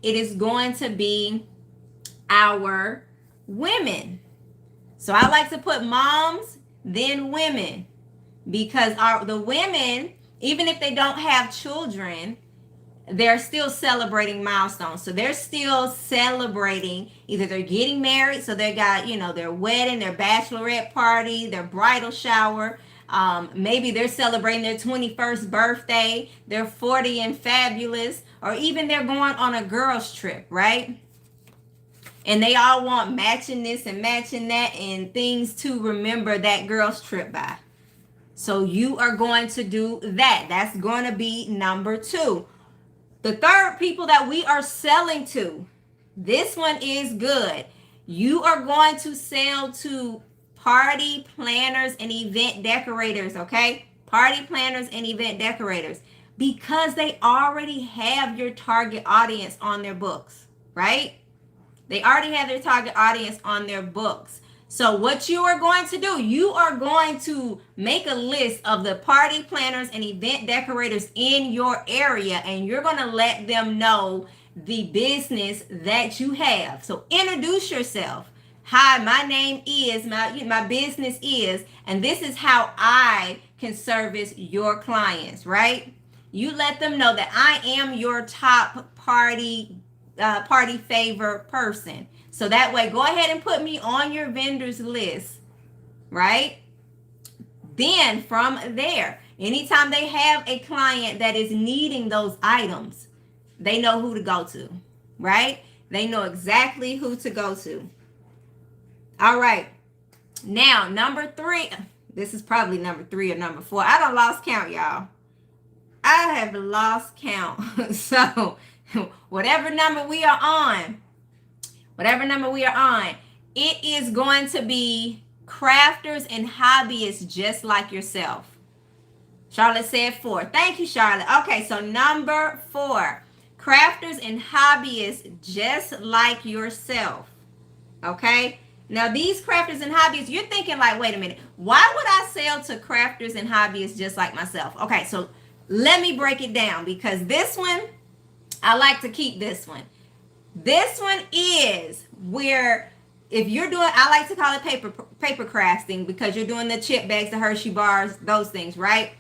it is going to be our women. So I like to put moms, then women, because the women, even if they don't have children, they're still celebrating milestones. So they're still celebrating, either they're getting married, so they got, their wedding, their bachelorette party, their bridal shower. Maybe they're celebrating their 21st birthday, they're 40 and fabulous, or even they're going on a girls trip, right? And they all want matching this and matching that and things to remember that girls trip by. So you are going to do that. That's going to be number 2. The third people that we are selling to, this one is good. You are going to sell to party planners and event decorators, okay? Party planners and event decorators, because they already have your target audience on their books, right? They already have their target audience on their books. So what you are going to do, you are going to make a list of the party planners and event decorators in your area, and you're going to let them know the business that you have. So introduce yourself. Hi, my name is, my business is, and this is how I can service your clients, right? You let them know that I am your top party favor person. So that way, go ahead and put me on your vendors list, right? Then from there, anytime they have a client that is needing those items, they know who to go to, right? They know exactly who to go to. All right. Now, number 3, this is probably number 3 or number 4. I done lost count, y'all. I have lost count. So whatever number we are on, it is going to be crafters and hobbyists just like yourself. Charlotte said 4. Thank you, Charlotte. Okay, so number 4, crafters and hobbyists just like yourself. Okay? Now, these crafters and hobbyists, you're thinking like, wait a minute, why would I sell to crafters and hobbyists just like myself? Okay, so let me break it down, because this one, I like to keep this one. This one is where, if you're doing, I like to call it paper crafting, because you're doing the chip bags, the Hershey bars, those things, right?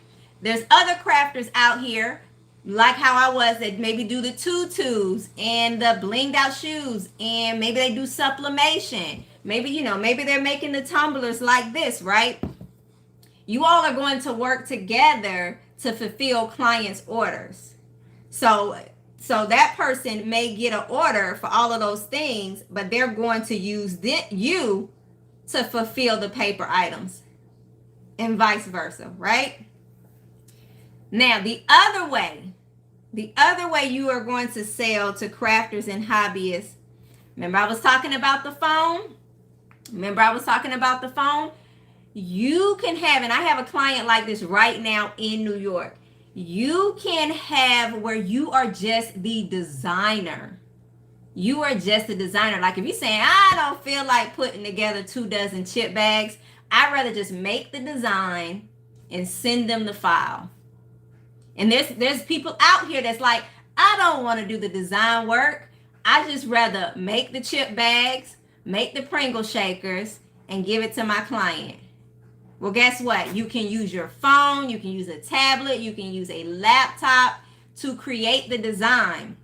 There's other crafters out here, like how I was, that maybe do the tutus and the blinged out shoes, and maybe they do sublimation. Maybe, maybe they're making the tumblers like this, right? You all are going to work together to fulfill clients' orders. So that person may get an order for all of those things, but they're going to use you to fulfill the paper items, and vice versa, right? Now, the other way you are going to sell to crafters and hobbyists, remember I was talking about the phone? You can have, and I have a client like this right now in New York. You can have where you are just the designer. You are just the designer. Like if you're saying, I don't feel like putting together 24 chip bags, I'd rather just make the design and send them the file. And there's people out here that's like, I don't want to do the design work. I just rather make the chip bags, make the Pringle shakers, and give it to my client. Well, guess what? You can use your phone, you can use a tablet, you can use a laptop to create the design.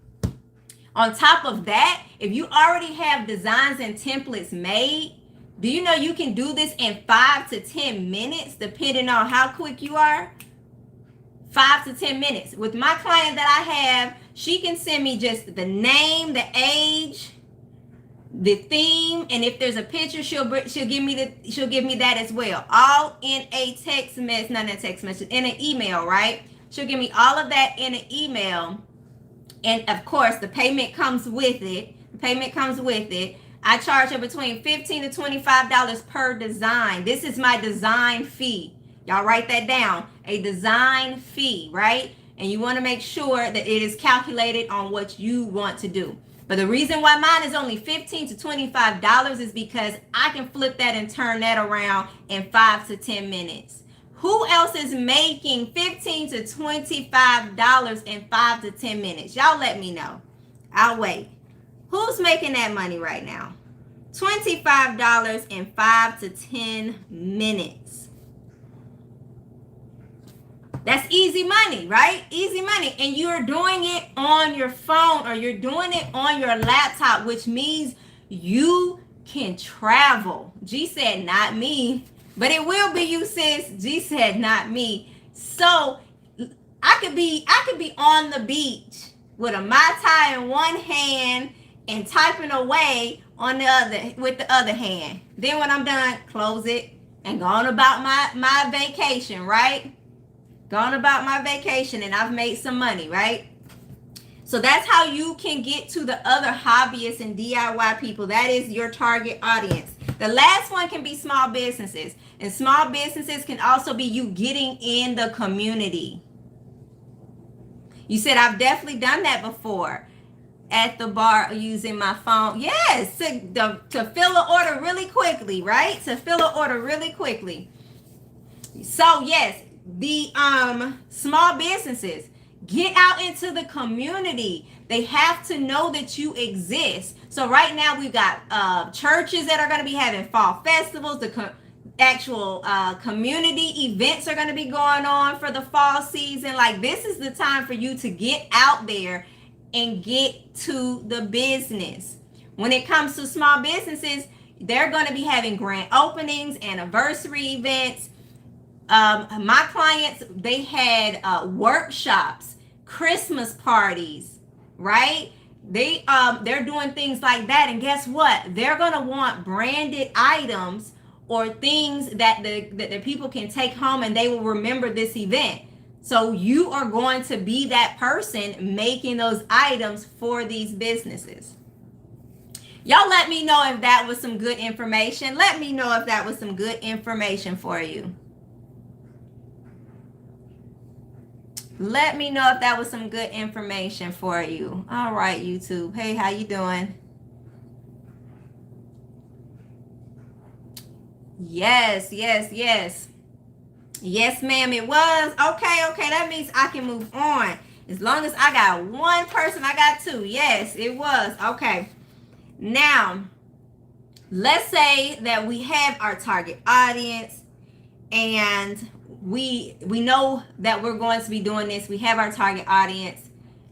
On top of that, if you already have designs and templates made, do you know you can do this in 5 to 10 minutes, depending on how quick you are? 5 to 10 minutes. With my client that I have, she can send me just the name, the age, the theme, and if there's a picture, she'll give me that as well, all in a text message, not in a text message, in an email, right? She'll give me all of that in an email, and of course the payment comes with it. I charge her between $15 to $25 per design. This is my design fee. Y'all write that down, a design fee, right? And you want to make sure that it is calculated on what you want to do. But the reason why mine is only $15 to $25 is because I can flip that and turn that around in 5 to 10 minutes. Who else is making $15 to $25 in 5 to 10 minutes? Y'all let me know. I'll wait. Who's making that money right now? $25 in 5 to 10 minutes. That's easy money, right? Easy money. And you're doing it on your phone or you're doing it on your laptop, which means you can travel. G said, not me. But it will be you, sis. G said, not me. So I could be on the beach with a Mai Tai in one hand and typing away on the other with the other hand. Then when I'm done, close it and go on about my vacation, right? Gone about my vacation and I've made some money, right? So that's how you can get to the other hobbyists and DIY people. That is your target audience. The last one can be small businesses. And small businesses can also be you getting in the community. You said, I've definitely done that before. At the bar using my phone. Yes, to fill an order really quickly, right? To fill an order really quickly. So yes, the small businesses, get out into the community. They have to know that you exist. So right now we've got churches that are going to be having fall festivals. The actual community events are going to be going on for the fall season. Like, this is the time for you to get out there and get to the business. When it comes to small businesses, they're going to be having grand openings, anniversary events. My clients, they had workshops, Christmas parties, right? They're doing things like that. And guess what? They're going to want branded items or things that the people can take home and they will remember this event. So you are going to be that person making those items for these businesses. Y'all let me know if that was some good information. Let me know if that was some good information for you. Let me know if that was some good information for you. All right, YouTube. Hey, how you doing? Yes. Yes, ma'am, it was. Okay, that means I can move on. As long as I got one person, I got two. Yes, it was. Okay. Now, let's say that we have our target audience and we know that we're going to be doing this. We have our target audience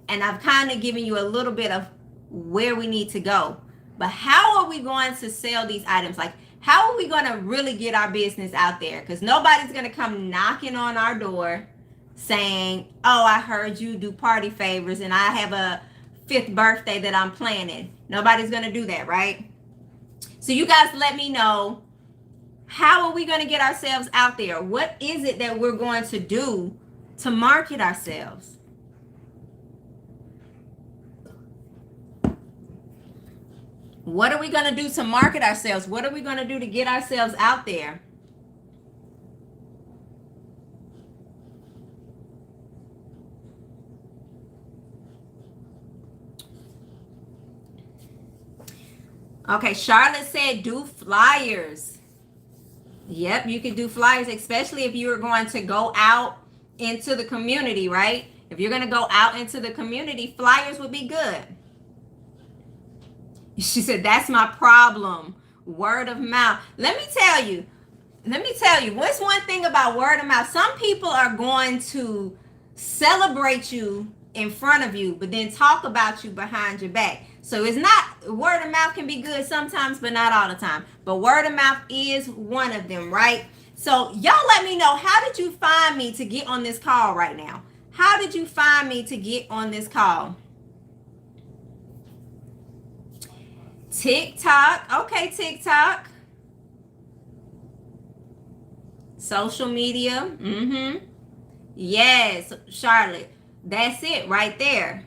and I've kind of given you a little bit of where we need to go. But how are we going to sell these items? Like, how are we going to really get our business out there? Because nobody's going to come knocking on our door saying, oh, I heard you do party favors and I have a 5th birthday that I'm planning. Nobody's going to do that, right? So you guys let me know, how are we going to get ourselves out there? What is it that we're going to do to market ourselves? What are we going to do to market ourselves? What are we going to do to get ourselves out there? Okay, Charlotte said do flyers. Yep, you can do flyers, especially if you're going to go out into the community, right? If you're going to go out into the community, flyers would be good. She said, that's my problem. Word of mouth. Let me tell you, what's one thing about word of mouth? Some people are going to celebrate you in front of you, but then talk about you behind your back. So it's not, word of mouth can be good sometimes, but not all the time. But word of mouth is one of them, right? So y'all let me know, how did you find me to get on this call right now? How did you find me to get on this call? TikTok. Okay, TikTok. Social media. Yes, Charlotte. That's it right there.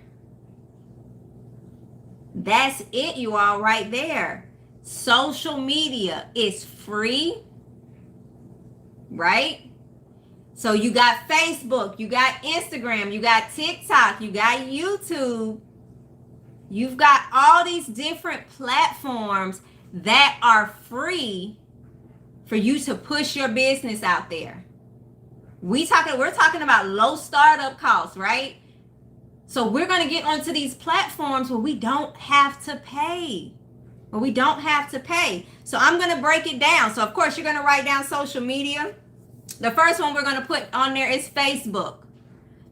That's it, you all, right there. Social media is free, right? So you got Facebook, you got Instagram, you got TikTok, you got YouTube. You've got all these different platforms that are free for you to push your business out there. We're talking about low startup costs, right? So we're going to get onto these platforms where we don't have to pay. So I'm going to break it down. So of course you're going to write down social media. The first one we're going to put on there is Facebook.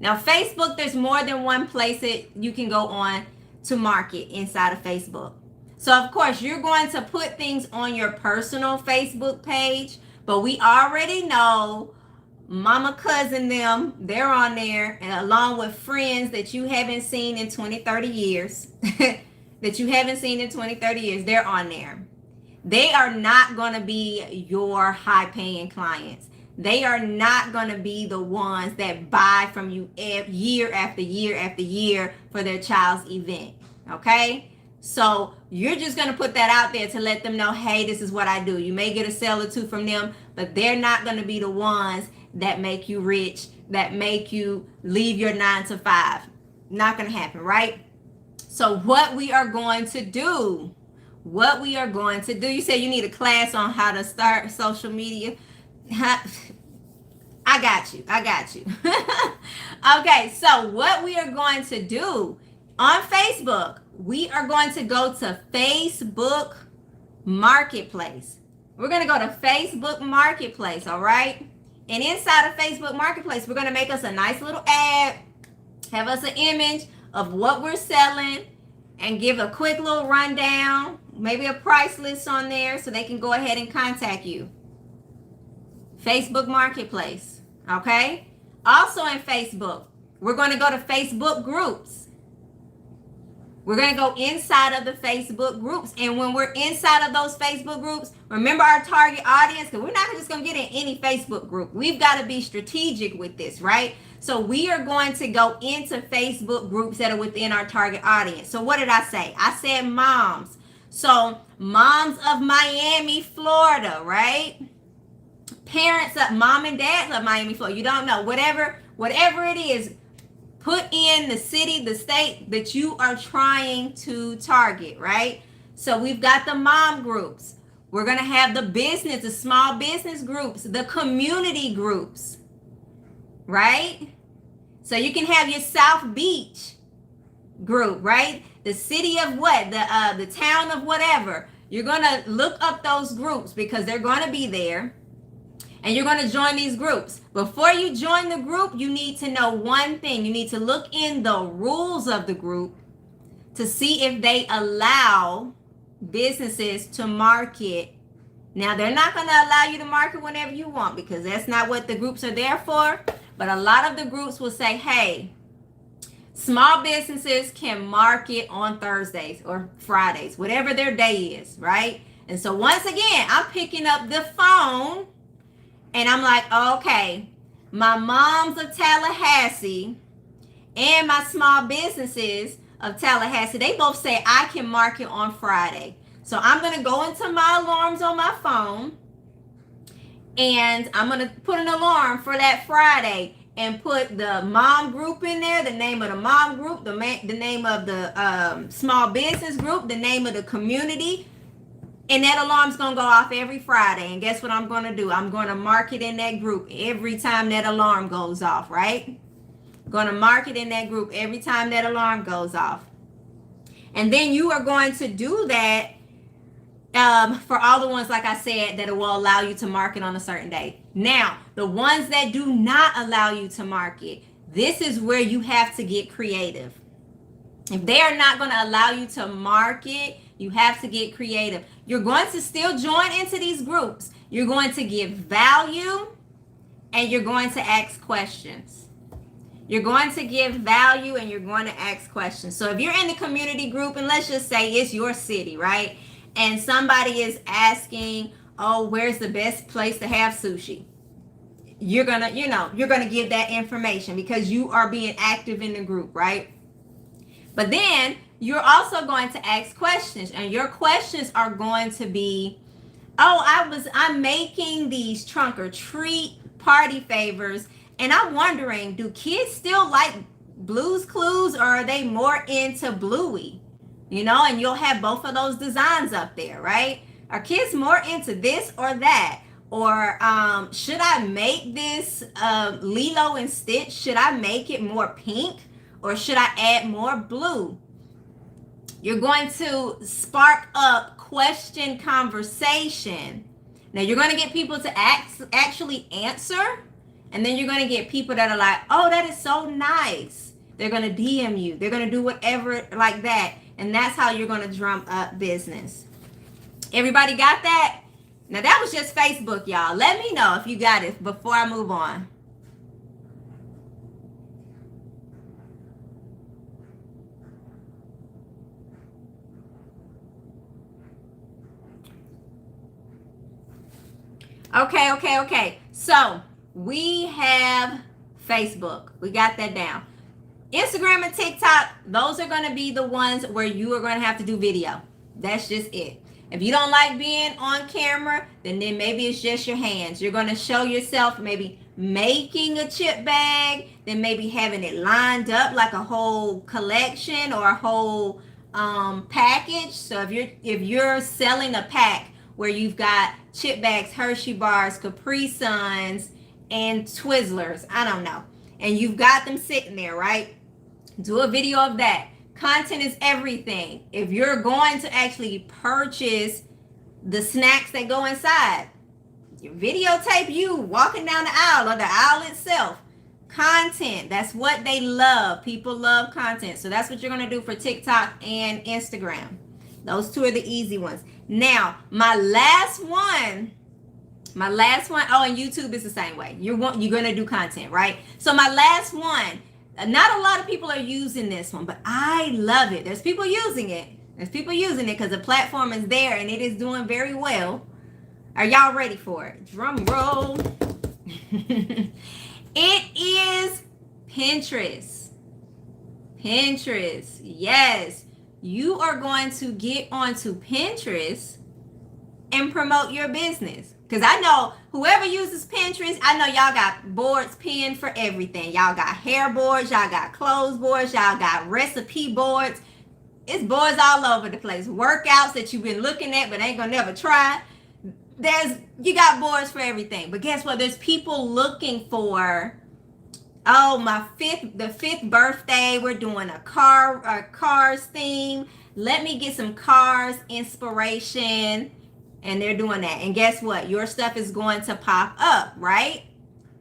Now Facebook, there's more than one place that you can go on to market inside of Facebook. So of course you're going to put things on your personal Facebook page, but we already know mama, cousin, them, they're on there, and along with friends that you haven't seen in 20, 30 years, they're on there. They are not going to be your high paying clients. They are not going to be the ones that buy from you year after year after year for their child's event. Okay? So you're just going to put that out there to let them know, hey, this is what I do. You may get a sale or two from them, but they're not going to be the ones that make you rich, that make you leave your 9 to 5. Not going to happen, right? So what we are going to do, you say you need a class on how to start social media. I got you. Okay, so what we are going to do on Facebook, we are going to go to Facebook Marketplace. We're going to go to Facebook Marketplace, all right? And inside of Facebook Marketplace, we're going to make us a nice little ad, have us an image of what we're selling, and give a quick little rundown, maybe a price list on there so they can go ahead and contact you. Facebook Marketplace, okay? Also in Facebook, we're going to go to Facebook groups. We're going to go inside of the Facebook groups. And when we're inside of those Facebook groups, remember our target audience, because we're not just going to get in any Facebook group. We've got to be strategic with this, right? So we are going to go into Facebook groups that are within our target audience. So what did I say? I said moms. So moms of Miami, Florida, right? Parents of mom and dads of Miami, Florida. You don't know. Whatever it is, put in the city, the state that you are trying to target, right? So we've got the mom groups. We're going to have the business, the small business groups, the community groups, right? So you can have your South Beach group, right? The city of what? The town of whatever. You're going to look up those groups because they're going to be there. And you're going to join these groups. Before you join the group, you need to know one thing. You need to look in the rules of the group to see if they allow businesses to market. Now, they're not going to allow you to market whenever you want because that's not what the groups are there for. But a lot of the groups will say, hey, small businesses can market on Thursdays or Fridays, whatever their day is, right? And so once again, I'm picking up the phone. And I'm like, okay, my moms of Tallahassee and my small businesses of Tallahassee, they both say I can market on Friday. So I'm going to go into my alarms on my phone and I'm going to put an alarm for that Friday and put the mom group in there, the name of the mom group, the name of the small business group, the name of the community. And that alarm's going to go off every Friday. And guess what I'm going to do? I'm going to market in that group every time that alarm goes off, right? Going to market in that group every time that alarm goes off. And then you are going to do that for all the ones, like I said, that it will allow you to market on a certain day. Now, the ones that do not allow you to market, this is where you have to get creative. If they are not going to allow you to market, you have to get creative. You're going to still join into these groups. You're going to give value and you're going to ask questions. You're going to give value and you're going to ask questions. So if you're in the community group and let's just say it's your city, right? And somebody is asking, oh, where's the best place to have sushi? You're going to give that information because you are being active in the group, right? But then you're also going to ask questions and your questions are going to be, oh, I'm making these trunk or treat party favors and I'm wondering, do kids still like Blue's Clues or are they more into Bluey? And you'll have both of those designs up there, right? Are kids more into this or that? Or should I make this Lilo and Stitch? Should I make it more pink? or should I add more blue? You're going to spark up question conversation. Now you're going to get people to actually answer, and then you're going to get people that are like, oh, that is so nice. They're going to DM you. They're going to do whatever like that. And that's how you're going to drum up business. Everybody got that? Now that was just Facebook, y'all. Let me know if you got it before I move on. Okay. So we have Facebook. We got that down. Instagram and TikTok, those are going to be the ones where you are going to have to do video. That's just it. If you don't like being on camera, then maybe it's just your hands. You're going to show yourself maybe making a chip bag, then maybe having it lined up like a whole collection or a whole package. So if you're selling a pack where you've got chip bags, Hershey bars, Capri Suns, and Twizzlers, I don't know, and you've got them sitting there, right? Do a video of that. Content is everything. If you're going to actually purchase the snacks that go inside, you videotape you walking down the aisle or the aisle itself. Content, that's what they love. People love content. So that's what you're going to do for TikTok and Instagram. Those two are the easy ones. Now, my last one, oh, and YouTube is the same way. You're going to do content, right? So my last one, not a lot of people are using this one, but I love it. There's people using it. Because the platform is there and it is doing very well. Are y'all ready for it? Drum roll. It is Pinterest. Pinterest. Yes. You are going to get onto Pinterest and promote your business. Because I know whoever uses Pinterest, I know y'all got boards pinned for everything. Y'all got hair boards, y'all got clothes boards, y'all got recipe boards. It's boards all over the place. Workouts that you've been looking at but ain't gonna never try. You got boards for everything. But guess what? There's people looking for, oh, the fifth birthday. We're doing a cars theme. Let me get some cars inspiration. And they're doing that. And guess what? Your stuff is going to pop up, right?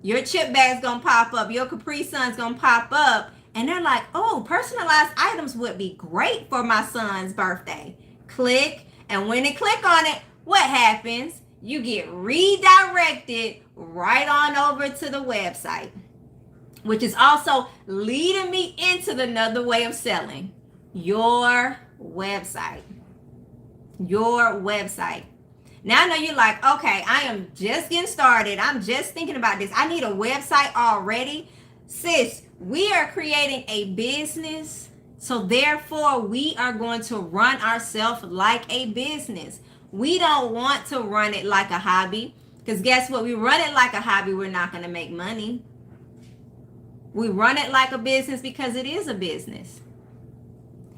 Your chip bag's going to pop up. Your Capri Sun's going to pop up. And they're like, oh, personalized items would be great for my son's birthday. Click. And when they click on it, what happens? You get redirected right on over to the website, which is also leading me into another way of selling. Your website. Your website. Now I know you're like, okay, I am just getting started. I'm just thinking about this. I need a website already. Sis, we are creating a business. So therefore, we are going to run ourselves like a business. We don't want to run it like a hobby. Because guess what? We run it like a hobby, we're not going to make money. We run it like a business because it is a business.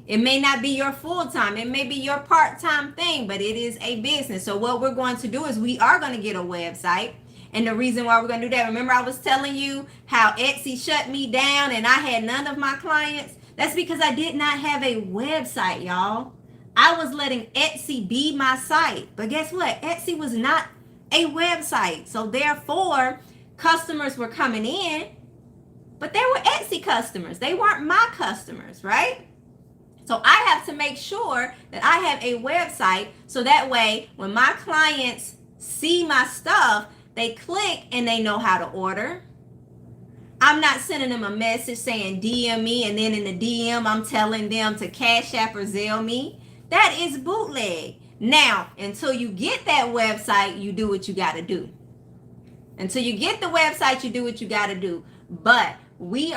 It may not be your full-time. It may be your part-time thing, but it is a business. So what we're going to do is we are going to get a website. And the reason why we're going to do that, remember I was telling you how Etsy shut me down and I had none of my clients? That's because I did not have a website, y'all. I was letting Etsy be my site. But guess what? Etsy was not a website. So therefore, customers were coming in, but they were Etsy customers. They weren't my customers, right? So I have to make sure that I have a website so that way when my clients see my stuff, they click and they know how to order. I'm not sending them a message saying DM me and then in the DM I'm telling them to Cash App or Zelle me. That is bootleg. Now, until you get that website, you do what you got to do. Until you get the website, you do what you got to do. But we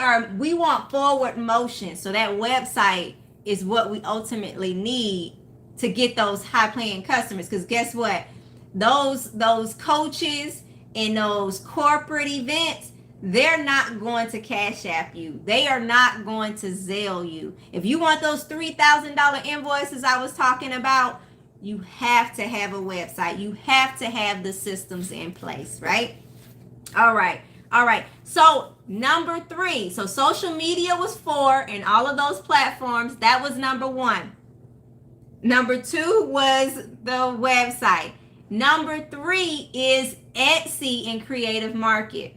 want forward motion. So that website is what we ultimately need to get those high paying customers. Because guess what? Those coaches and those corporate events, they're not going to Cash App you. They are not going to Zelle you. If you want those $3,000 invoices I was talking about, you have to have a website. You have to have the systems in place, right? All right. So Number 3. So social media was 4 and all of those platforms. That was number 1. Number 2 was the website. Number 3 is Etsy and Creative Market.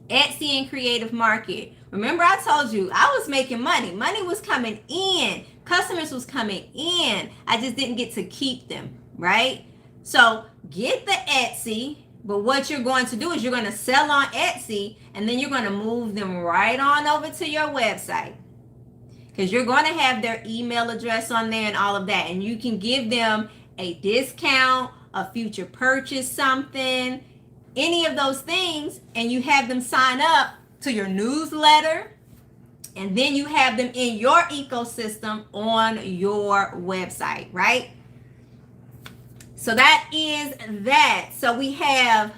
Etsy and Creative Market. Remember I told you I was making money. Money was coming in. Customers was coming in. I just didn't get to keep them, right? So get the Etsy, but what you're going to do is you're going to sell on Etsy and then you're going to move them right on over to your website. Because you're going to have their email address on there and all of that. And you can give them a discount, a future purchase, something, any of those things, and you have them sign up to your newsletter, and then you have them in your ecosystem on your website, right? So that is that. So we have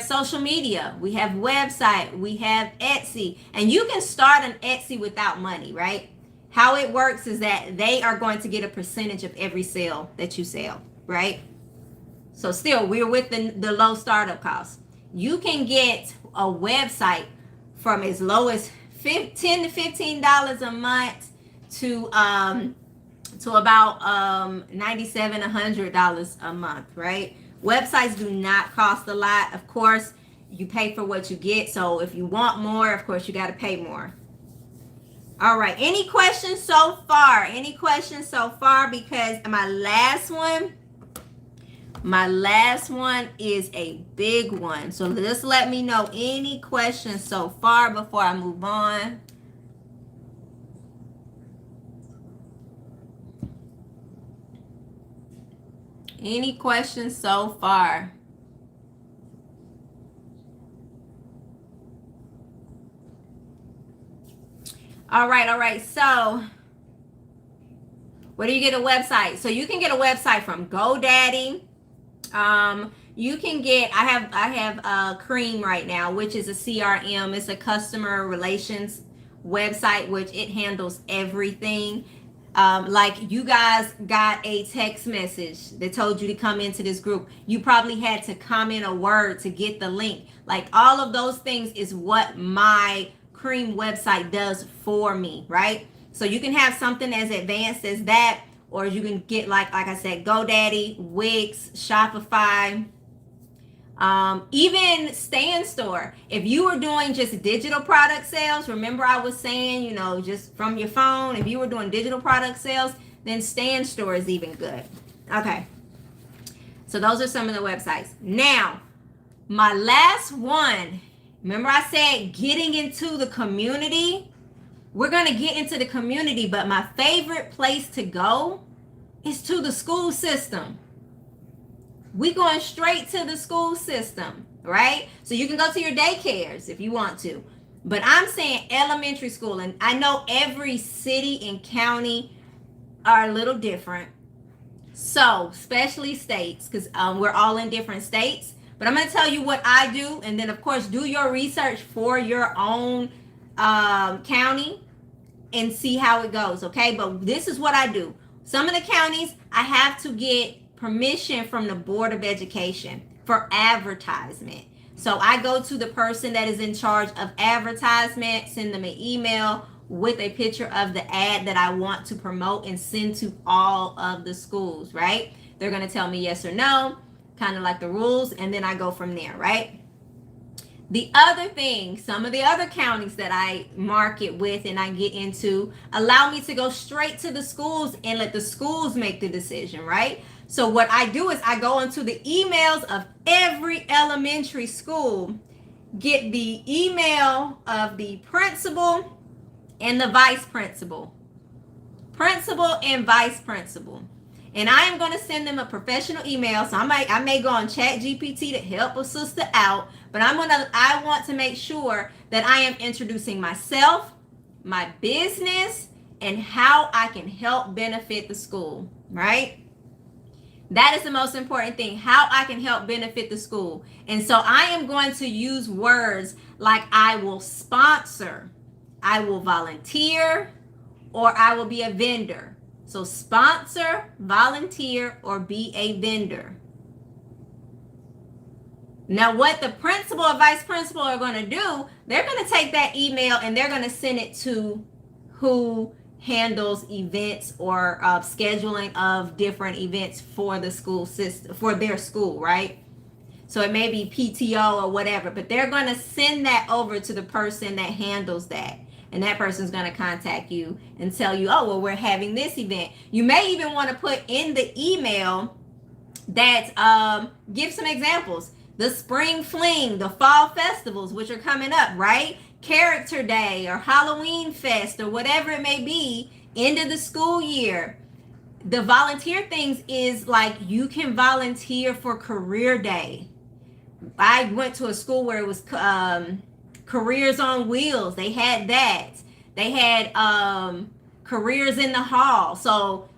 social media, we have website, we have Etsy, and you can start an Etsy without money, right? How it works is that they are going to get a percentage of every sale that you sell, right? So still, we're with the low startup cost. You can get a website from as low as $10 to $15 a month to about $97, $100 a month, right? Websites do not cost a lot. Of course, you pay for what you get. So if you want more, of course, you got to pay more. All right. Any questions so far? Any questions so far? Because my last one is a big one. So just let me know any questions so far before I move on. Any questions so far? All right. So where do you get a website? So you can get a website from GoDaddy. You can get, I have Cream right now, which is a CRM. It's a customer relations website, which it handles everything. Like you guys got a text message that told you to come into this group. You probably had to comment a word to get the link. Like all of those things is what my Cream website does for me, right? So you can have something as advanced as that, or you can get like I said, GoDaddy, Wix, Shopify, even Stand Store. If you were doing just digital product sales, remember I was saying, you know, just from your phone, if you were doing digital product sales, then Stand Store is even good. Okay. So those are some of the websites. Now, my last one, remember I said getting into the community? We're going to get into the community, but my favorite place to go is to the school system. We're going straight to the school system, right? So you can go to your daycares if you want to. But I'm saying elementary school. And I know every city and county are a little different. So, especially states, because we're all in different states. But I'm going to tell you what I do. And then, of course, do your research for your own county and see how it goes, okay? But this is what I do. Some of the counties, I have to get permission from the Board of Education for advertisement. So I go to the person that is in charge of advertisement, send them an email with a picture of the ad that I want to promote and send to all of the schools, right? They're going to tell me yes or no, kind of like the rules, and then I go from there, right? The other thing, some of the other counties that I market with and I get into allow me to go straight to the schools and let the schools make the decision, right? So what I do is I go into the emails of every elementary school, get the email of the principal and the vice principal. Principal and vice principal. And I am going to send them a professional email. So I may go on ChatGPT to help a sister out, but I want to make sure that I am introducing myself, my business, and how I can help benefit the school, right? That is the most important thing, how I can help benefit the school. And so I am going to use words like I will sponsor, I will volunteer, or I will be a vendor. So sponsor, volunteer, or be a vendor. Now, what the principal or vice principal are going to do, they're going to take that email and they're going to send it to who handles events or scheduling of different events for the school system, for their school, right? So it may be PTO or whatever, but they're going to send that over to the person that handles that. And that person's going to contact you and tell you, oh, well, we're having this event. You may even want to put in the email that give some examples. The spring fling, the fall festivals, which are coming up, right? Character Day or Halloween Fest or whatever it may be, end of the school year. The volunteer things is like you can volunteer for career day. I went to a school where it was careers on wheels. They had that. They had careers in the hall. So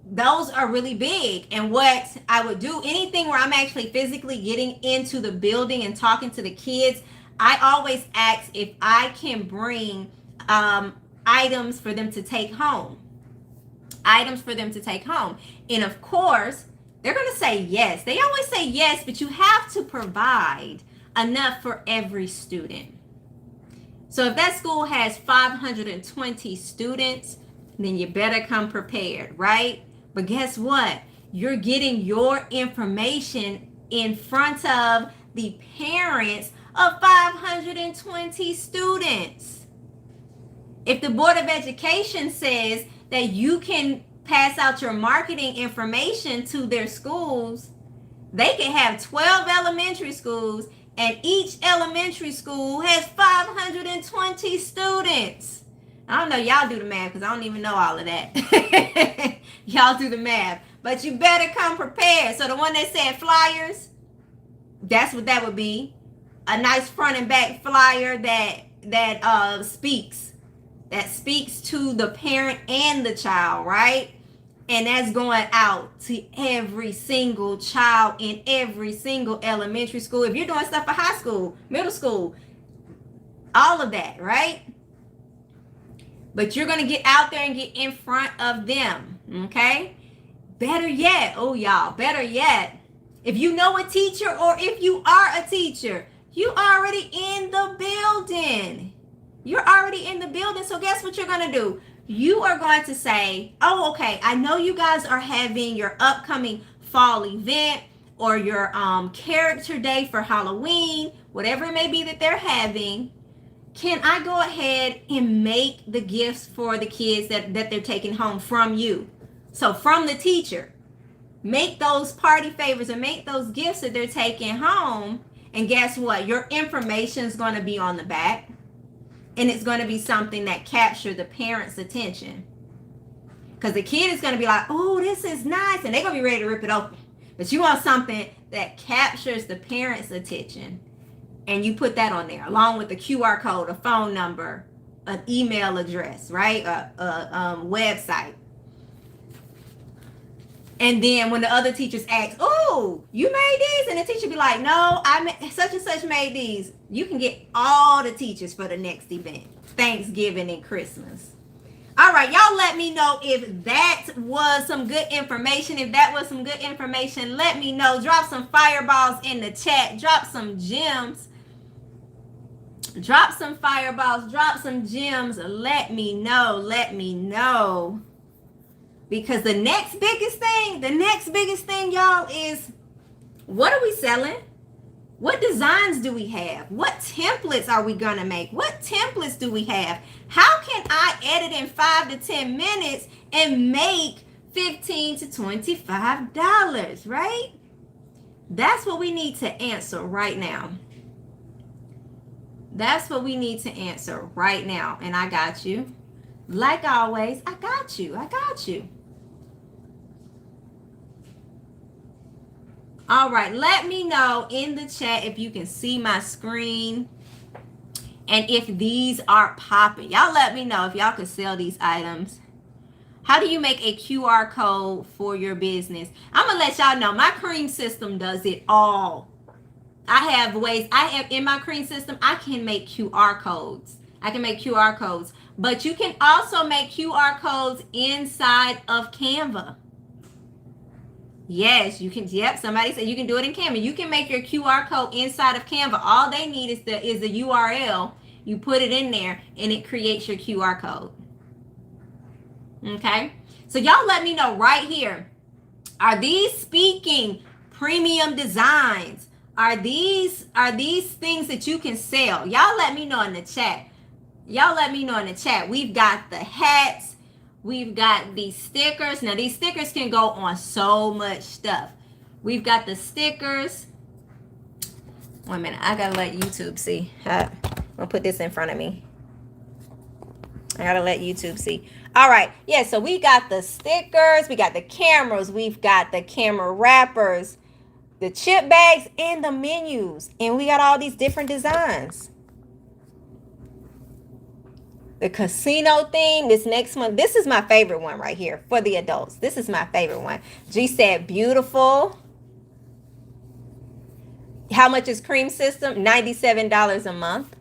those are really big. And what I would do, anything where I'm actually physically getting into the building and talking to the kids, I always ask if I can bring items for them to take home. Items for them to take home. And of course, they're going to say yes. They always say yes, but you have to provide enough for every student. So if that school has 520 students, then you better come prepared, right? But guess what? You're getting your information in front of the parents of 520 students. If the Board of Education says that you can pass out your marketing information to their schools, they can have 12 elementary schools, and each elementary school has 520 students. I don't know, y'all do the math because I don't even know all of that. Y'all do the math. But you better come prepared. So the one that said flyers, that's what that would be. A nice front and back flyer that speaks to the parent and the child, right? And that's going out to every single child in every single elementary school. If you're doing stuff for high school, middle school, all of that, right? But you're going to get out there and get in front of them, okay? Better yet, oh y'all, better yet, if you know a teacher or if you are a teacher, you already in the building. You're already in the building. So guess what you're going to do? You are going to say, oh, okay, I know you guys are having your upcoming fall event or your character day for Halloween, whatever it may be that they're having. Can I go ahead and make the gifts for the kids that they're taking home from you? So from the teacher, make those party favors and make those gifts that they're taking home. And guess what? Your information is going to be on the back. And it's going to be something that captures the parent's attention. Because the kid is going to be like, oh, this is nice. And they're going to be ready to rip it open. But you want something that captures the parent's attention. And you put that on there along with the QR code, a phone number, an email address, right? A website. And then when the other teachers ask, oh, you made these? And the teacher be like, no, such and such made these. You can get all the teachers for the next event, Thanksgiving and Christmas. All right, y'all let me know if that was some good information. If that was some good information, let me know. Drop some fireballs in the chat. Drop some gems. Drop some fireballs. Drop some gems. Let me know. Let me know. Because the next biggest thing, y'all, is what are we selling? What designs do we have? What templates are we going to make? What templates do we have? How can I edit in 5 to 10 minutes and make $15 to $25, right? That's what we need to answer right now. That's what we need to answer right now. And I got you. Like always, I got you. I got you. All right, let me know in the chat if you can see my screen and if these are popping. Y'all let me know if y'all could sell these items. How do you make a QR code for your business? I'm going to let y'all know my cream system does it all. I have ways. In my cream system, I can make QR codes. I can make QR codes. But you can also make QR codes inside of Canva. Yes, you can. Yep, somebody said you can do it in Canva. You can make your QR code inside of Canva. All they need is the URL. You put it in there and it creates your QR code. Okay? So y'all let me know right here. Are these speaking premium designs? Are these things that you can sell? Y'all let me know in the chat. Y'all let me know in the chat. We've got the hats. We've got these stickers. Now, these stickers can go on so much stuff. We've got the stickers. One minute. I got to let YouTube see. I'm going to put this in front of me. I got to let YouTube see. All right. Yeah, so we got the stickers. We got the cameras. We've got the camera wrappers, the chip bags, and the menus. And we got all these different designs. The casino theme, this next one, this is my favorite one right here for the adults. This is my favorite one. G said beautiful. How much is Cream System? $97 a month.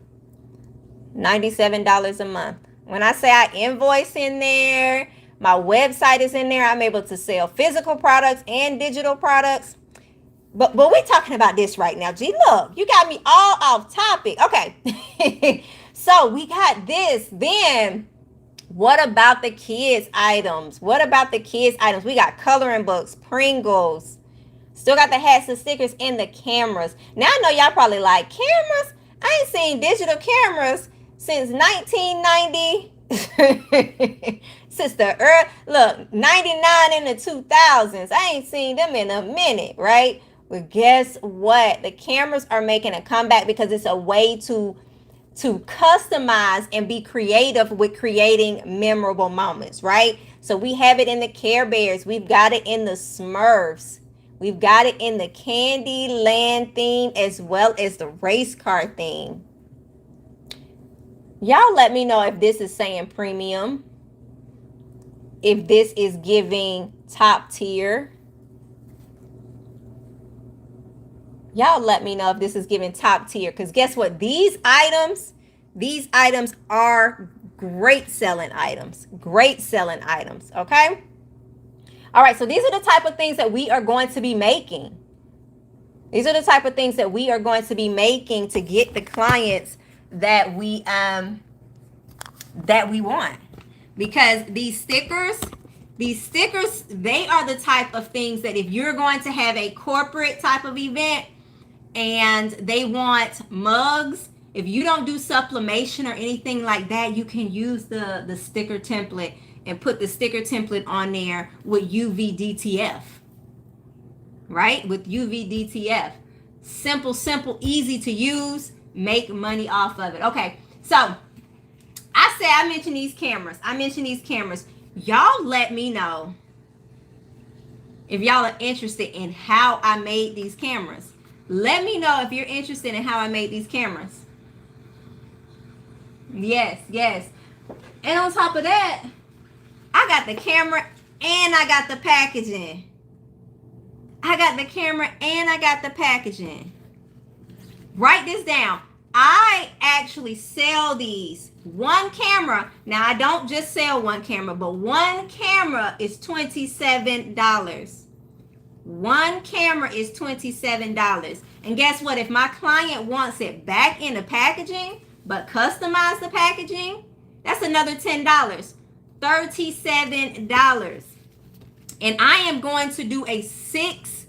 $97 a month. When I say I invoice in there, my website is in there. I'm able to sell physical products and digital products. But we're talking about this right now. G, look, you got me all off topic. Okay. So we got this. Then what about the kids items? What about the kids items? We got coloring books, Pringles. Still got the hats and stickers and the cameras. Now I know y'all probably like, cameras? I ain't seen digital cameras since 1990. Since the look, 99 in the 2000s. I ain't seen them in a minute, right? Well, guess what? The cameras are making a comeback because it's a way to customize and be creative with creating memorable moments, right? So we have it in the Care Bears. We've got it in the Smurfs. We've got it in the Candyland theme as well as the race car theme. Y'all let me know if this is saying premium, if this is giving top tier. Y'all let me know if this is giving top tier, because guess what? These items are great selling items. Great selling items, okay? All right, so these are the type of things that we are going to be making. These are the type of things that we are going to be making to get the clients that we want. Because these stickers, they are the type of things that if you're going to have a corporate type of event and they want mugs, if you don't do sublimation or anything like that, you can use the sticker template and put the sticker template on there with UV-DTF, right? With UV-DTF. Simple, easy to use, make money off of it. Okay, so I mentioned these cameras. Y'all let me know if y'all are interested in how I made these cameras. Let me know if you're interested in how I made these cameras. Yes. And on top of that, I got the camera and I got the packaging. Write this down. I actually sell these. One camera. Now, I don't just sell one camera, but one camera is $27. One camera is $27. And guess what? If my client wants it back in the packaging, but customize the packaging, that's another $10. $37. And I am going to do a 6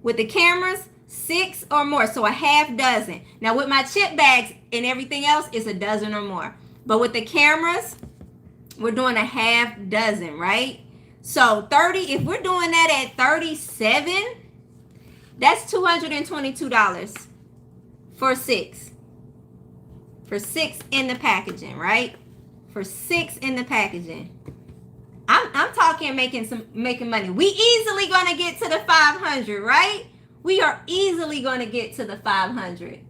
with the cameras, 6 or more, so a half dozen. Now with my chip bags and everything else, it's a dozen or more. But with the cameras, we're doing a half dozen, right? So 30, if we're doing that at 37, that's $222 for 6. For 6 in the packaging, right? For 6 in the packaging. I'm talking making money. We easily gonna get to the 500, right? We are easily gonna get to the 500.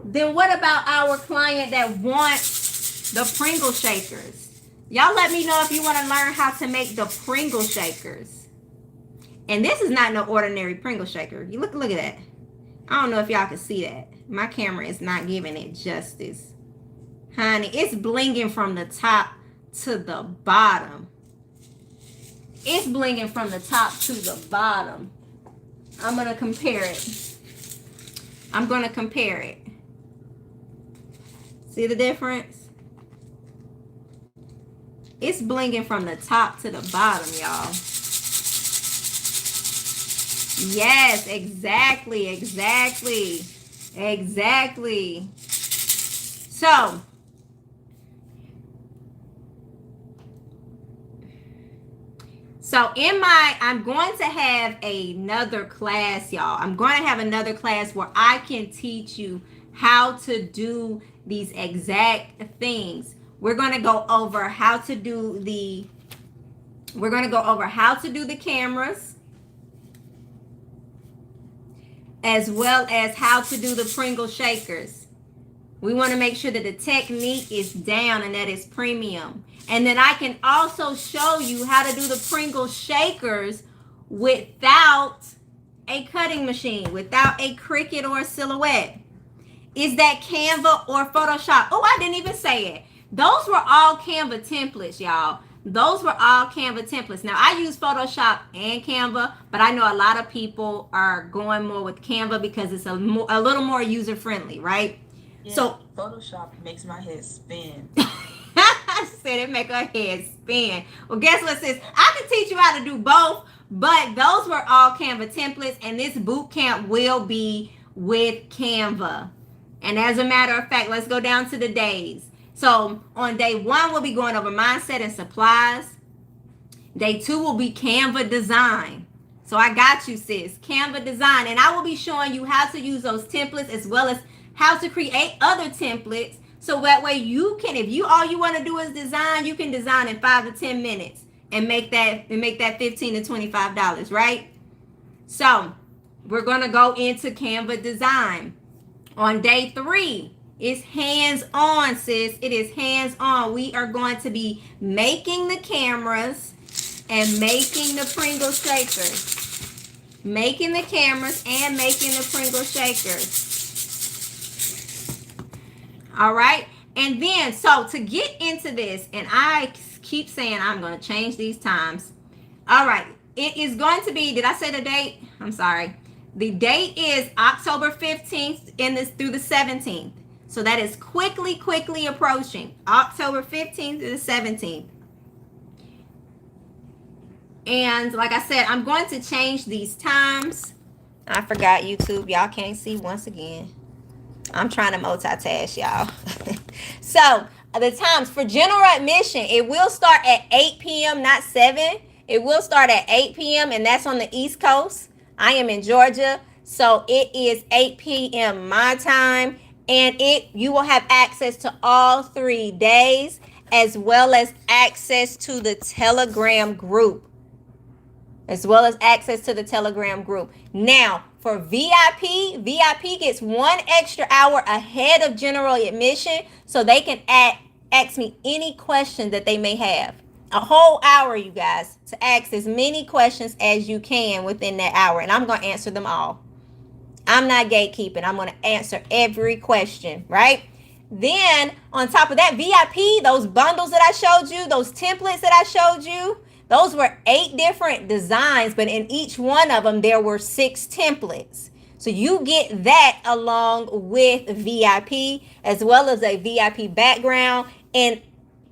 Then what about our client that wants the Pringle shakers? Y'all let me know if you want to learn how to make the Pringle shakers. And this is not no ordinary Pringle shaker. You look at that. I don't know if y'all can see that. My camera is not giving it justice. Honey, it's blinging from the top to the bottom. It's blinging from the top to the bottom. I'm going to compare it. See the difference? It's blinging from the top to the bottom, y'all. Yes, exactly. So I'm going to have another class, y'all. I'm going to have another class where I can teach you how to do these exact things. We're going to go over how to do the cameras, as well as how to do the Pringle shakers. We want to make sure that the technique is down and that it's premium. And then I can also show you how to do the Pringle shakers without a cutting machine, without a Cricut or a Silhouette. Is that Canva or Photoshop? Oh, I didn't even say it. Those were all Canva templates, y'all. Those were all Canva templates. Now, I use Photoshop and Canva, but I know a lot of people are going more with Canva because it's a little more user-friendly, right? Yeah, so Photoshop makes my head spin. I said it make her head spin. Well, guess what, sis? I can teach you how to do both, but those were all Canva templates, and this boot camp will be with Canva. And as a matter of fact, let's go down to the days. So on day 1, we'll be going over mindset and supplies. Day 2 will be Canva design. So I got you, sis. Canva design. And I will be showing you how to use those templates as well as how to create other templates. So that way you can, if all you want to do is design, you can design in 5 to 10 minutes and make that $15 to $25, right? So we're going to go into Canva design. On day 3, it's hands-on, sis. It is hands-on. We are going to be making the cameras and making the Pringle shakers. Making the cameras and making the Pringle shakers. All right. And then, so to get into this, and I keep saying I'm going to change these times. All right. It is going to be, did I say the date? I'm sorry. The date is October 15th through the 17th. So that is quickly approaching. October 15th through the 17th. And like I said, I'm going to change these times. I forgot YouTube. Y'all can't see once again. I'm trying to multitask, y'all. So the times for general admission, it will start at 8 p.m., not 7. It will start at 8 p.m. and that's on the East Coast. I am in Georgia, so it is 8 p.m. my time, and you will have access to all 3 days, as well as access to the Telegram group. Now, for VIP gets 1 extra hour ahead of general admission, so they can ask me any question that they may have. A whole hour, you guys, to ask as many questions as you can within that hour, and I'm going to answer them all. I'm not gatekeeping. I'm going to answer every question, right? Then, on top of that, VIP, those bundles that I showed you, those templates that I showed you, those were 8 different designs, but in each one of them, there were 6 templates. So you get that along with VIP, as well as a VIP background and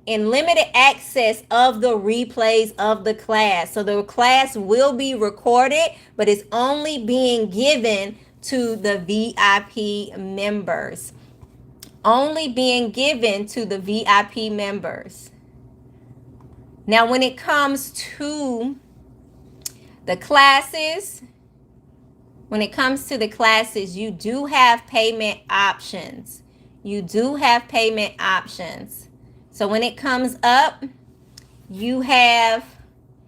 limited access of the replays of the class. So the class will be recorded, but it's only being given to the VIP members. Only being given to the VIP members. Now, when it comes to the classes, you do have payment options. So when it comes up, you have,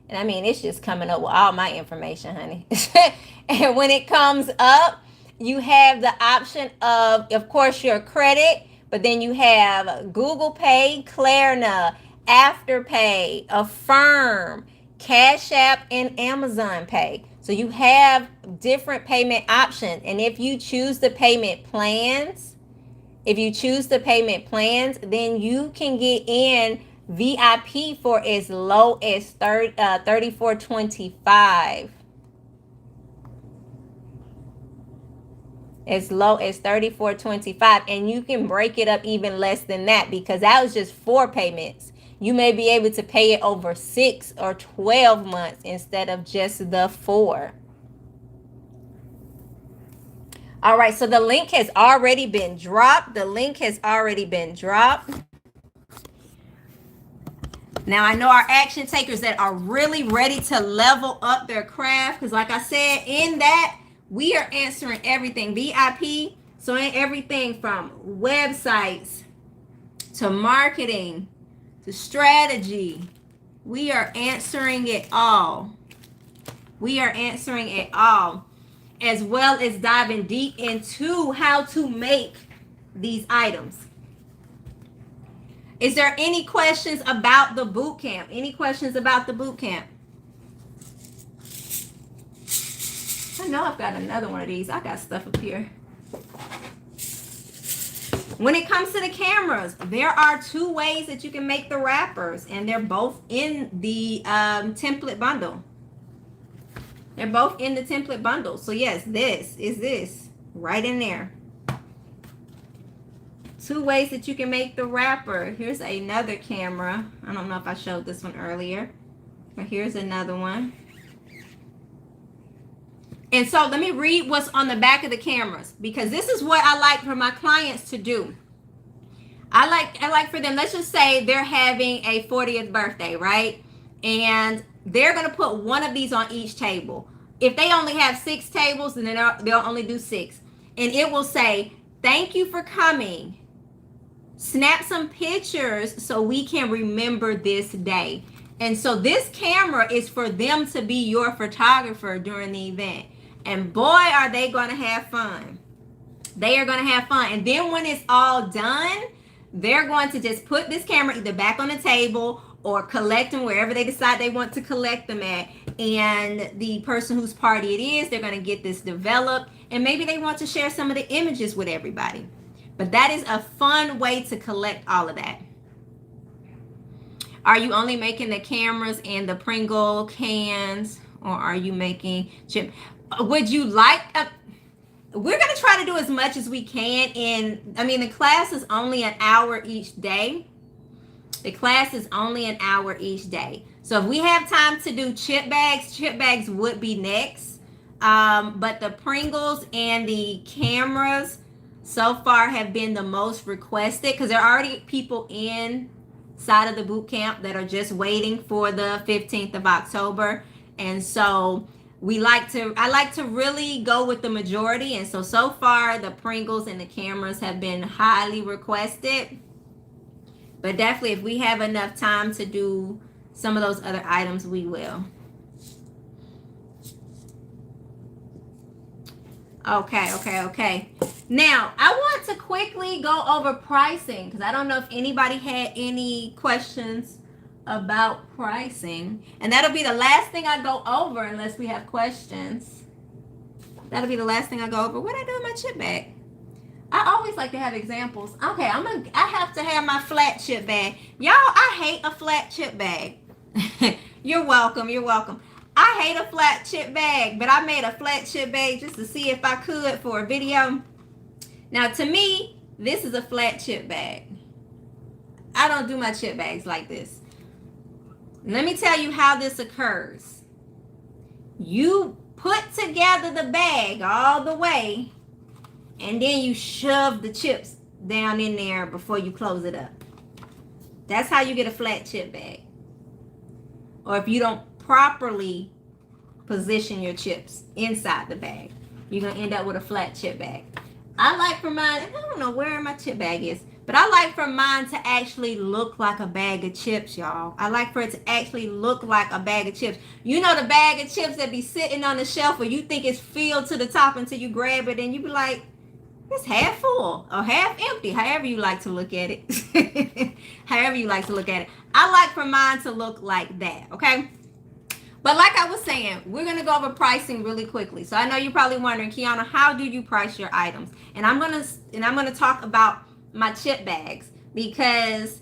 and I mean, it's just coming up with all my information, honey. And when it comes up, you have the option of course, your credit, but then you have Google Pay, Klarna, Afterpay, Affirm, Cash App, and Amazon Pay. So you have different payment options. And if you choose the payment plans, then you can get in VIP for as low as $34.25. As low as $34.25, and you can break it up even less than that because that was just 4 payments. You may be able to pay it over 6 or 12 months instead of just the 4. All right, so the link has already been dropped. Now, I know our action takers that are really ready to level up their craft, because like I said, in that, we are answering everything VIP. So in everything from websites to marketing to strategy, we are answering it all. As well as diving deep into how to make these items. Is there any questions about the boot camp? I know I've got another one of these. I got stuff up here. When it comes to the cameras, there are 2 ways that you can make the wrappers, and they're both in the template bundle. So yes, this is right in there. 2 ways that you can make the wrapper. Here's another camera. I don't know if I showed this one earlier, but here's another one. And so let me read what's on the back of the cameras, because this is what I like for my clients to do. I like for them, let's just say they're having a 40th birthday, right? And they're going to put one of these on each table. If they only have 6 tables, then they'll only do 6. And it will say, "Thank you for coming. Snap some pictures so we can remember this day." And so this camera is for them to be your photographer during the event. And boy, are they going to have fun. They are going to have fun. And then when it's all done, they're going to just put this camera either back on the table or collect them wherever they decide they want to collect them at. And the person whose party it is, they're going to get this developed. And maybe they want to share some of the images with everybody. But that is a fun way to collect all of that. Are you only making the cameras and the Pringle cans, or are you making chip? Would you like we're going to try to do as much as we can. And I mean, the class is only an hour each day. So if we have time to do chip bags would be next. But the Pringles and the cameras so far have been the most requested, because there are already people inside of the boot camp that are just waiting for the 15th of October. And so I like to really go with the majority. And so far the Pringles and the cameras have been highly requested. But definitely, if we have enough time to do some of those other items, we will. Okay. Now, I want to quickly go over pricing, because I don't know if anybody had any questions about pricing. And that'll be the last thing I go over unless we have questions. That'll be the last thing I go over. What did I do with my chip bag? I always like to have examples. Okay, I have to have my flat chip bag. Y'all, I hate a flat chip bag. You're welcome. I hate a flat chip bag, but I made a flat chip bag just to see if I could for a video. Now, to me, this is a flat chip bag. I don't do my chip bags like this. Let me tell you how this occurs. You put together the bag all the way, and then you shove the chips down in there before you close it up. That's how you get a flat chip bag. Or if you don't properly position your chips inside the bag, you're going to end up with a flat chip bag. I like for mine, I don't know where my chip bag is, but I like for mine to actually look like a bag of chips, y'all. I like for it to actually look like a bag of chips. You know, the bag of chips that be sitting on the shelf where you think it's filled to the top until you grab it and you be like, it's half full or half empty, however you like to look at it. I like for mine to look like that, okay? But like I was saying, we're going to go over pricing really quickly. So I know you're probably wondering, Kiana, how do you price your items? And I'm going to talk about my chip bags, because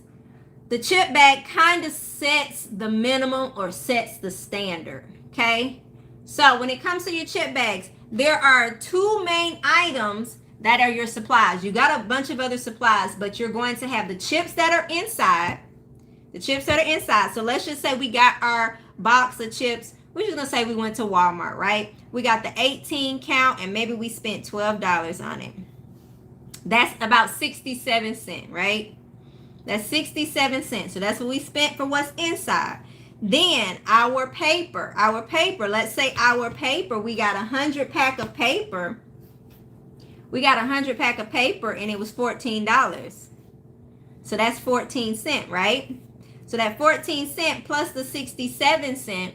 the chip bag kind of sets the minimum or sets the standard, okay? So when it comes to your chip bags, there are two main items that are your supplies. You got a bunch of other supplies, but you're going to have the chips that are inside. The chips that are inside. So let's just say we got our box of chips. We're just going to say we went to Walmart, right? We got the 18 count and maybe we spent $12 on it. That's about 67 cents, right? That's 67 cents. So that's what we spent for what's inside. Then our paper, let's say our paper, we got 100 pack of paper. We got 100 pack of paper and it was $14. So that's 14 cents, right? So that 14 cent plus the 67 cent,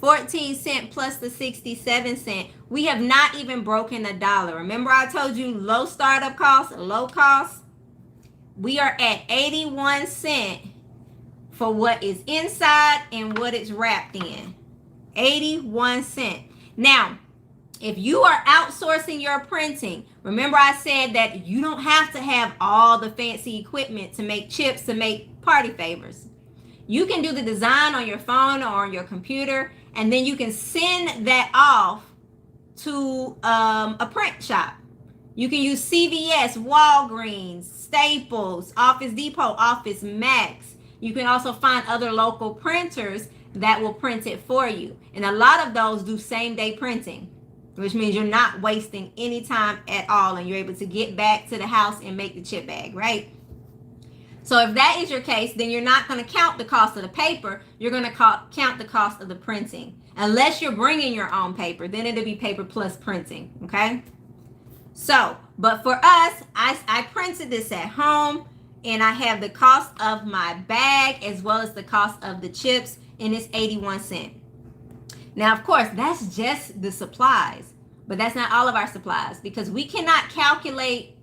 14 cent plus the 67 cent, we have not even broken a dollar. Remember I told you low startup cost, low cost? We are at 81 cents for what is inside and what it's wrapped in. 81 cents. Now, if you are outsourcing your printing, remember I said that you don't have to have all the fancy equipment to make chips, to make party favors. You can do the design on your phone or on your computer, and then you can send that off to a print shop. You can use CVS, Walgreens, Staples, Office Depot, Office Max. You can also find other local printers that will print it for you. And a lot of those do same day printing, which means you're not wasting any time at all and you're able to get back to the house and make the chip bag, right? So if that is your case, then you're not going to count the cost of the paper. You're going to count the cost of the printing. Unless you're bringing your own paper, then it'll be paper plus printing, okay? So, but for us, I printed this at home and I have the cost of my bag as well as the cost of the chips, and it's 81 cents. Now, of course, that's just the supplies, but that's not all of our supplies because we cannot calculate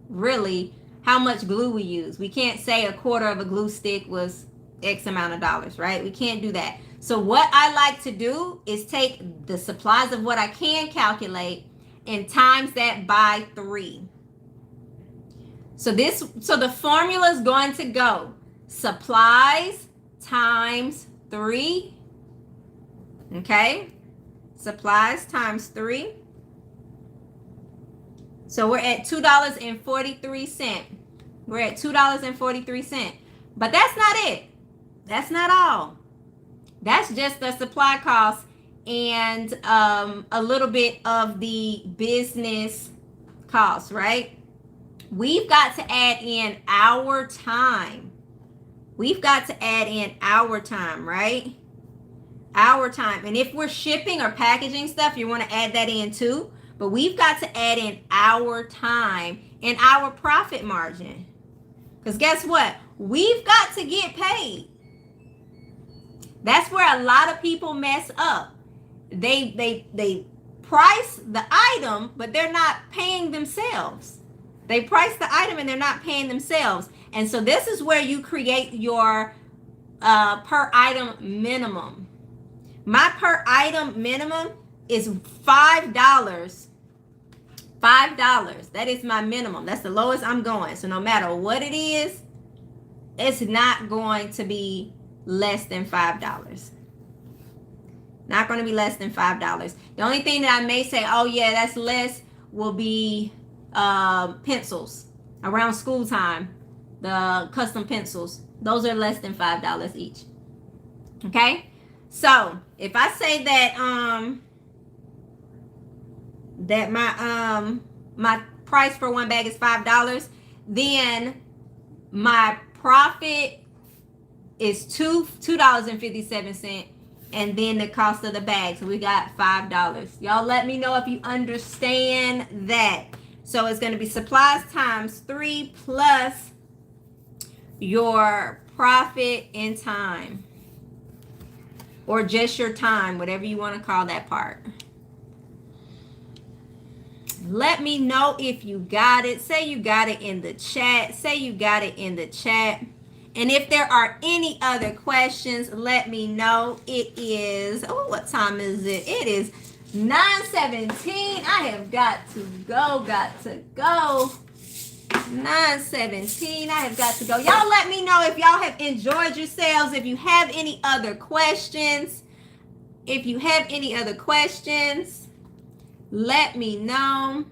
really how much glue we use. We can't say a quarter of a glue stick was X amount of dollars, right? We can't do that. So what I like to do is take the supplies of what I can calculate and times that by 3. So the formula is going to go supplies times 3. Okay? Supplies times 3. So we're at $2.43. We're at $2.43. But that's not it. That's not all. That's just the supply cost and a little bit of the business cost, right? We've got to add in our time. We've got to add in our time, right? Our time. And if we're shipping or packaging stuff, you want to add that in too. But we've got to add in our time and our profit margin. Because guess what? We've got to get paid. That's where a lot of people mess up. They price the item, but they're not paying themselves. They price the item and they're not paying themselves. And so this is where you create your per item minimum. My per item minimum is $5. $5. That is my minimum. That's the lowest I'm going. So no matter what it is, it's not going to be less than $5. Not going to be less than $5. The only thing that I may say, oh yeah, that's less, will be pencils around school time. The custom pencils, those are less than $5 each. Okay, so if I say that that my price for one bag is $5, then my profit is $2.57, and then the cost of the bag. So we got $5. Y'all let me know if you understand that. So it's going to be supplies times 3 plus your profit in time, or just your time, whatever you want to call that part. Let me know if you got it. Say you got it in the chat. Say you got it in the chat. And if there are any other questions, let me know. It is, oh, what time is it? It is 9:17. I have got to go. 9:17. I have got to go. Y'all let me know if y'all have enjoyed yourselves. If you have any other questions. If you have any other questions, let me know.